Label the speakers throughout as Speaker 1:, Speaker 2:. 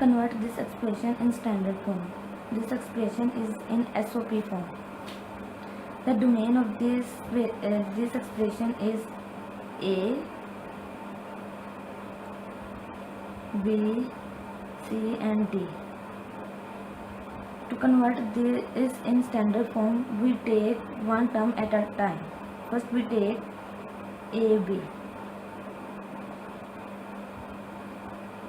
Speaker 1: Convert this expression in standard form. This expression is in SOP form. The domain of this expression is A, B, C and D. To convert this in standard form, we take one term at a time. First we take A, B.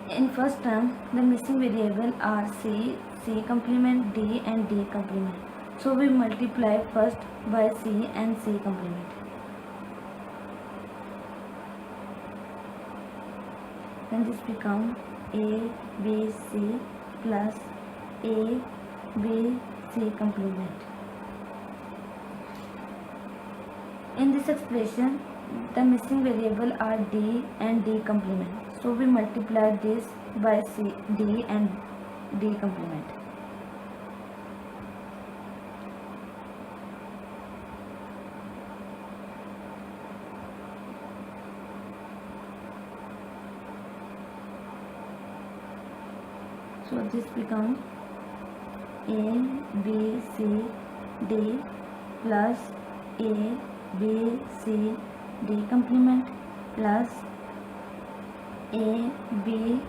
Speaker 1: In first term, the missing variable are C, C complement, D and D complement. So we multiply first by C and C complement. Then this becomes A, B, C plus A, B, C complement. In this expression, the missing variable are D and D complement. So we multiply this by C, D and D complement. So this becomes A, B, C, D plus A, B, C, D complement plus A, B,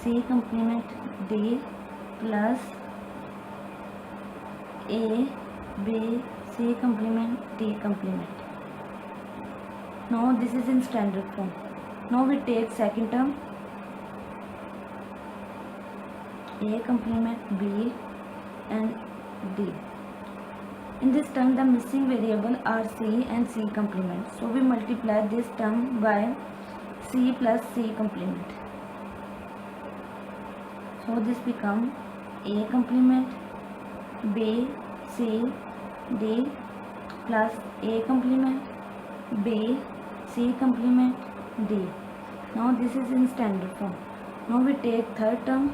Speaker 1: C complement D plus A, B, C complement D complement. Now this is in standard form. Now we take second term A complement B and D. In this term, the missing variable are C and C complement. So we multiply this term by C plus C complement. So this becomes A complement B, C, D plus A complement B, C complement D. Now this is in standard form. Now we take third term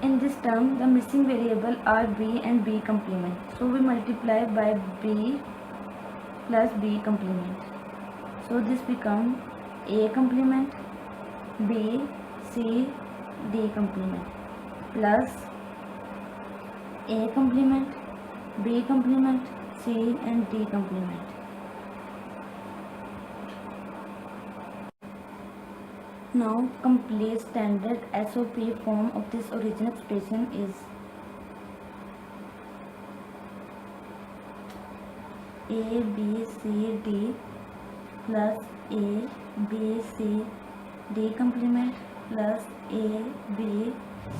Speaker 1: In this term, the missing variable are B and B complement. So we multiply by B plus B complement. So this becomes A complement B, C, D complement plus A complement B complement C and D complement. Now complete standard SOP form of this original expression is A, B, C, D plus A, B, C, D complement plus A, B,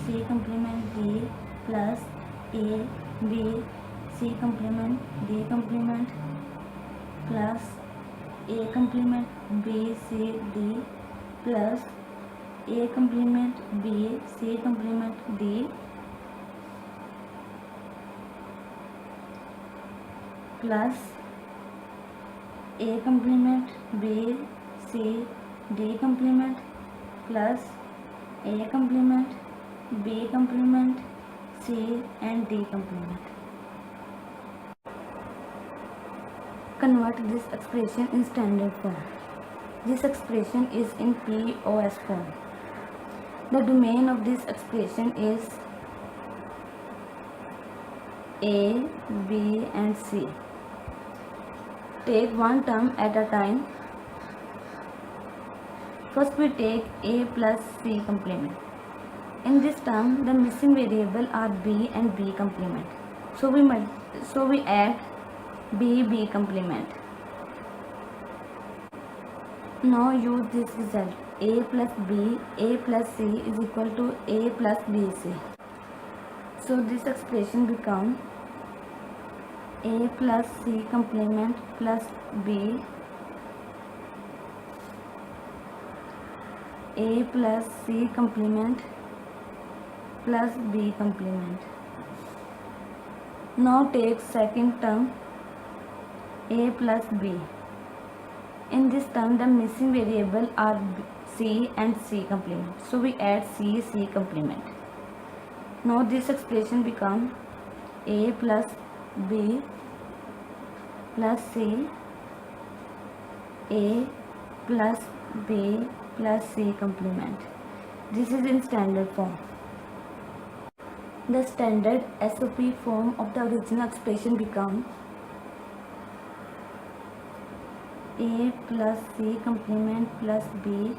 Speaker 1: C complement D plus A, B, C complement D complement plus A complement B, C, D plus A complement B, C complement D plus A complement B, C, D complement plus A complement B complement C and D complement. Convert this expression in standard form. This expression is in POS form. The domain of this expression is A, B and C. Take one term at a time. First we take A plus C complement. In this term, the missing variable are B and B complement. So we add B complement. Now use this result. A plus B, A plus C is equal to A plus BC. So this expression becomes A plus C complement plus B, A plus C complement plus B complement. Now take second term A plus B. In this term, the missing variable are C and C complement. So we add C complement. Now this expression becomes A plus B plus C, A plus B plus C complement. This is in standard form. The standard SOP form of the original expression become A plus C complement plus B,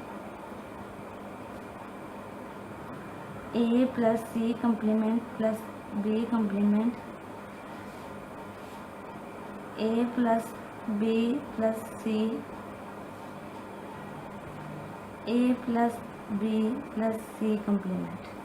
Speaker 1: A plus C complement plus B complement, A plus B plus C, A plus B plus C complement.